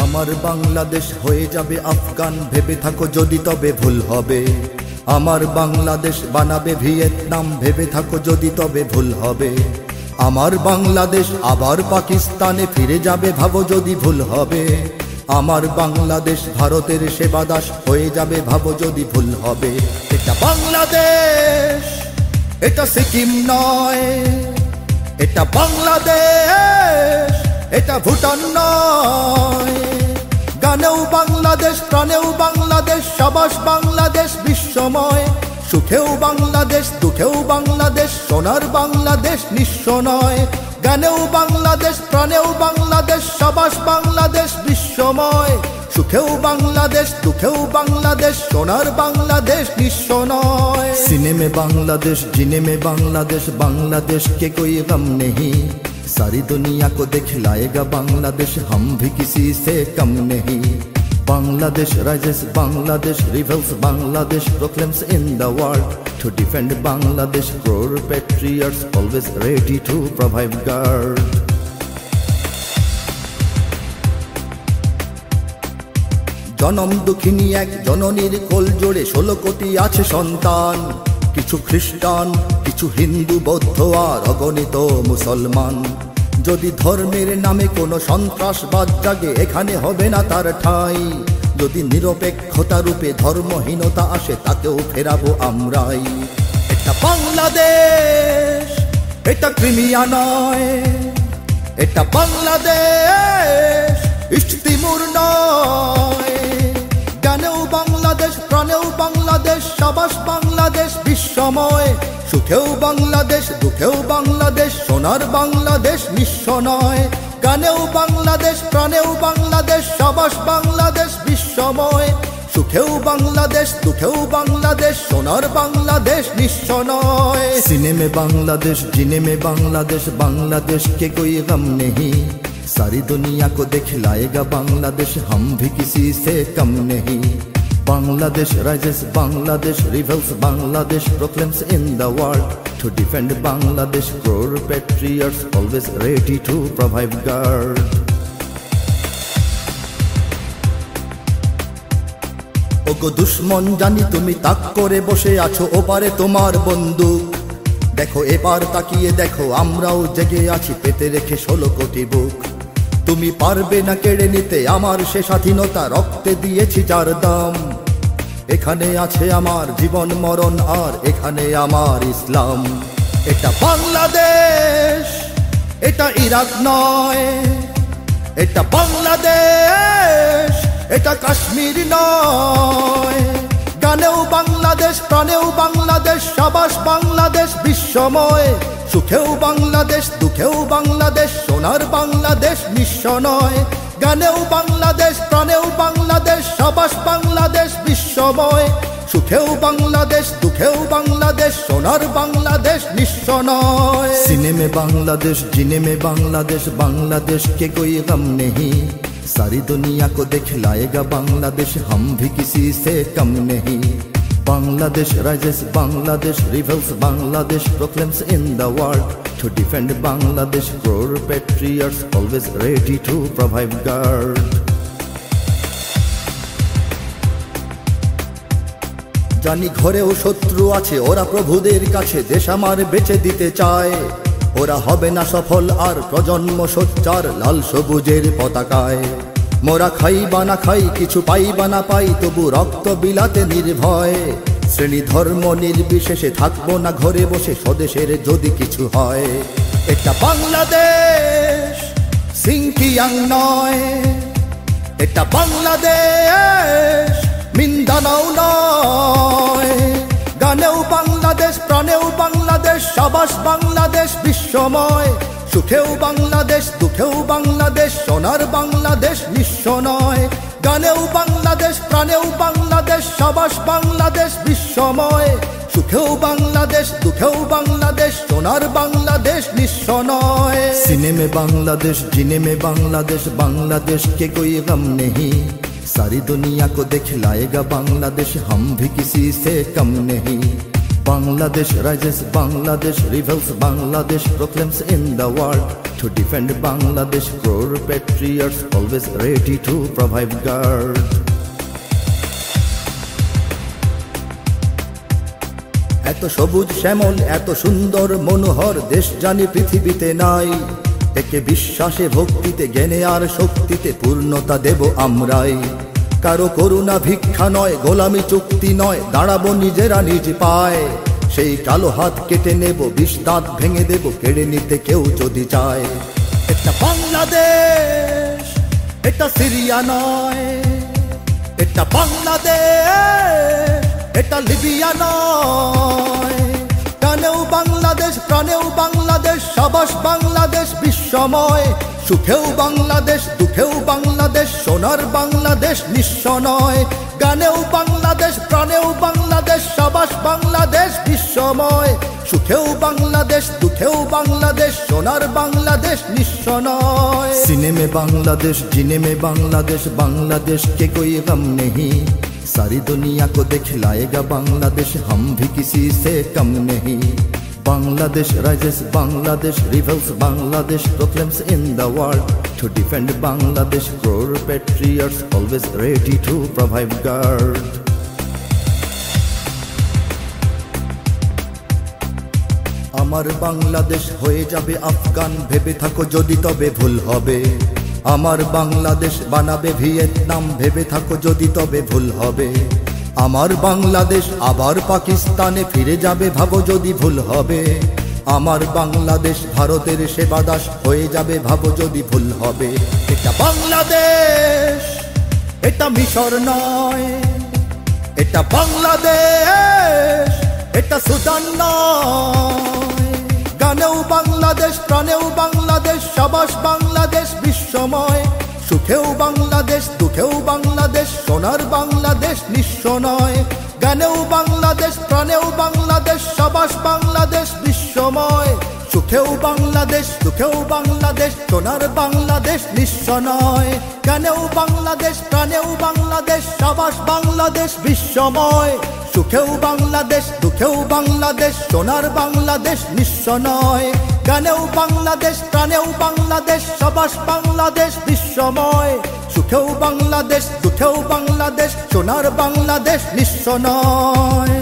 আমার বাংলাদেশ হয়ে যাবে আফগান, ভেবে থাকো যদি তবে ভুল হবে। আমার বাংলাদেশ বানাবে ভিয়েতনাম, ভেবে থাকো যদি তবে ভুল হবে। আমার বাংলাদেশ আবার পাকিস্তানে ফিরে যাবে, ভাবো যদি ভুল হবে। আমার বাংলাদেশ ভারতের সেবাদাস হয়ে যাবে, ভাবো যদি ভুল হবে। এটা বাংলাদেশ, এটা সিকিম নয়। এটা বাংলাদেশ, এটা ভুটান নয়। গানেও বাংলাদেশ, প্রাণেও বাংলাদেশ, সাবাস বাংলাদেশ বিশ্বময়। সুখেও বাংলাদেশ, দুঃখেও বাংলাদেশ, সোনার বাংলাদেশ নিঃস্ব নয়। গানেও বাংলাদেশ, প্রাণেও বাংলাদেশ, সাবাস বাংলাদেশ বিশ্বময়। সুখেও বাংলাদেশ, দুঃখেও বাংলাদেশ, সোনার বাংলাদেশ নিঃস্ব নয়। সিনেমে बांग्लादेश, जीने में बांग्लादेश, बांग्लादेश के कोई गम नहीं। सारी दुनिया को दिखलाएगा बांग्लादेश, हम भी किसी से कम नहीं। Bangladesh rises, Bangladesh rebels, Bangladesh proclaims in the world. To defend Bangladesh, crore patriots always ready to provide guard. জনম দুঃখিনী এক জননীর কোল জোড়ে 16 কোটি আছে সন্তান। কিছু খ্রিস্টান, কিছু হিন্দু, বৌদ্ধ আর অগণিত মুসলমান। যদি ধর্মের নামে কোনো সন্ত্রাসবাদ জাগে, এখানে হবে না তার ঠাঁই। যদি নিরপেক্ষতা রূপে ধর্মহীনতা আসে, তাকেও ফেরাবো আমরাই। এটা বাংলাদেশ, এটা ক্রিমিয়া নয়। এটা বাংলাদেশ, ইস্ট তিমুর নয়। গানেও বাংলাদেশ, প্রাণেও বাংলাদেশ, সাবাস বাংলাদেশ বিশ্বময়। সুখেও বাংলাদেশ, দুঃখেও বাংলাদেশ, সোনার বাংলাদেশ নিঃস্ব নয়। গানেও বাংলাদেশ, প্রাণেও বাংলাদেশ, সাবাস বাংলাদেশ বিশ্বময়। সুখেও বাংলাদেশ, দুঃখেও বাংলাদেশ, সোনার বাংলাদেশ নিঃস্ব নয়। सीने में बांग्लादेश, जीने में बांग्लादेश, बांग्लादेश के कोई गम नहीं। सारी दुनिया को दिखलाएगा बांग्लादेश, हम भी किसी से कम नहीं। Bangladesh rises, Bangladesh rebels, Bangladesh proclaims in the world. To defend Bangladesh, crore patriots always ready to provide guard. ওগো দুশ্মন, জানি তুমি তাক করে বসে আছো, ওপারে তোমার বন্দুক। দেখো এবার তাকিয়ে দেখো, আমরাও জেগে আছি পেতে রেখে 16 কোটি বুক। তুমি পারবে না কেড়ে নিতে আমার সে স্বাধীনতা, রক্তে দিয়েছি যার দাম। এখানে আছে আমার জীবন মরণ, আর এখানে আমার ইসলাম। এটা বাংলাদেশ, এটা ইরাক নয়। এটা বাংলাদেশ, এটা কাশ্মীর নয়। গানেও বাংলাদেশ, প্রাণেও বাংলাদেশ, সাবাস বাংলাদেশ বিশ্বময়। সুখেও বাংলাদেশ, দুঃখেও বাংলাদেশ, সোনার বাংলাদেশ নিঃস্ব নয়। গানেও বাংলাদেশ, প্রাণেও বাংলাদেশ, সাবাস বাংলাদেশ বিশ্বময়। সুখেও বাংলাদেশ, দুঃখেও বাংলাদেশ, সোনার বাংলাদেশ নিঃস্ব নয়। सीने में बांग्लादेश, जीने में बांग्लादेश, बांग्लादेश के कोई गम नहीं। सारी दुनिया को दिखलाएगा बांग्लादेश, हम भी किसी से कम नहीं। Bangladesh rises, Bangladesh rebels, Bangladesh proclaims in the world. To defend Bangladesh, crore patriots always ready to provide guard. জানি ঘরেও শত্রু আছে, ওরা প্রভুদের কাছে দেশ আমার বেচে দিতে চায়। ওরা হবে না সফল আর প্রজন্ম সোচ্চার লাল সবুজের পতাকায়। মোরা খাই বা না খাই, কিছু পাই বা না পাই, তবু রক্ত বিলাতে নির্ভয়। শ্রেণী ধর্ম নির্বিশেষে থাকবো না ঘরে বসে, স্বদেশের যদি কিছু হয়। এটা বাংলাদেশ, সিংকিয়াং নয়। এটা বাংলাদেশ, মিন্দানাও নয়। গানেও বাংলাদেশ, প্রাণেও বাংলাদেশ, সাবাস বাংলাদেশ বিশ্বময়। সুখেও বাংলাদেশ, দুঃখেও বাংলাদেশ, সোনার বাংলাদেশ নিঃস্ব নয়। গানেও বাংলাদেশ, প্রাণেও বাংলাদেশ, সাবাস বাংলাদেশ বিশ্বময়। সুখেও বাংলাদেশ, দুঃখেও বাংলাদেশ, সোনার বাংলাদেশ নিঃস্ব নয়। सीने में बांग्लादेश, जीने में बांग्लादेश, बांग्लादेश के कोई गम नहीं। सारी दुनिया को दिखलाएगा बांग्लादेश, हम भी किसी से कम नहीं। Bangladesh rises, Bangladesh rebels, Bangladesh proclaims in the world. To defend Bangladesh, crore patriots always ready to provide guard. এত সবুজ শ্যামল, এত সুন্দর মনোহর দেশ জানি পৃথিবীতে নাই। একে বিশ্বাসে ভক্তিতে জ্ঞানে আর শক্তিতে পূর্ণতা দেব আমরাই। কারো করুণা ভিক্ষা নয়, গোলামি চুক্তি নয়, দাঁড়াবো নিজেরা নিজ পায়। সেই কালো হাত কেটে নেব, বিষ দাঁত ভেঙে দেব, কেড়ে নিতে কেউ যদি চায়। এটা বাংলাদেশ, এটা সিরিয়া নয়। এটা বাংলাদেশ, এটা লিবিয়া নয়। কানেও বাংলাদেশ, প্রাণেও বাংলাদেশ, সাবাস বাংলাদেশ বিশ্বময়। সুখেও বাংলাদেশ, দুঃখেও বাংলাদেশ, সোনার বাংলাদেশ নিঃস্ব নয়। গানেও বাংলাদেশ, প্রাণেও বাংলাদেশ, সাবাস বাংলাদেশ বিশ্বময়। সুখেও বাংলাদেশ, দুঃখেও বাংলাদেশ, সোনার বাংলাদেশ নিঃস্ব নয়। सीने में बांग्लादेश, जीने में बांग्लादेश, बांग्लादेश के कोई गम नहीं। सारी दुनिया को दिखलाएगा बांग्लादेश, हम भी किसी से कम नहीं। Bangladesh rises, Bangladesh rebels, Bangladesh proclaims in the world. To defend Bangladesh, crore patriots always ready to provide guard. আমার বাংলাদেশ হয়ে যাবে আফগান, ভেবে থাকো যদি তবে ভুল হবে। আমার বাংলাদেশ বানাবে ভিয়েতনাম, ভেবে থাকো যদি তবে ভুল হবে। আমার বাংলাদেশ আবার পাকিস্তানে ফিরে যাবে, ভাবো যদি ভুল হবে। আমার বাংলাদেশ ভারতের সেবাদাস হয়ে যাবে, ভাবো যদি ভুল হবে। এটা বাংলাদেশ, এটা মিশর নয়। এটা বাংলাদেশ, এটা সুদান নয়। গানেও বাংলাদেশ, প্রাণেও বাংলাদেশ, সাবাস বাংলাদেশ বিশ্বময়। সুখেও বাংলাদেশ, দুঃখেও বাংলাদেশ, সোনার বাংলাদেশ নিঃস্ব নয়। গানেও বাংলাদেশ, প্রাণেও বাংলাদেশ, সাবাস বাংলাদেশ বিশ্বময়। সুখেও বাংলাদেশ, দুঃখেও বাংলাদেশ, সোনার বাংলাদেশ নিঃস্ব নয়। গানেও বাংলাদেশ, প্রাণেও বাংলাদেশ, সাবাস বাংলাদেশ বিশ্বময়। সুখেও বাংলাদেশ, দুঃখেও বাংলাদেশ, সোনার বাংলাদেশ নিঃস্ব নয়। গানেও বাংলাদেশ, প্রাণেও বাংলাদেশ, সাবাস বাংলাদেশ বিশ্বময়। সুখেও বাংলাদেশ, দুঃখেও বাংলাদেশ, সোনার বাংলাদেশ নিঃস্ব নয়।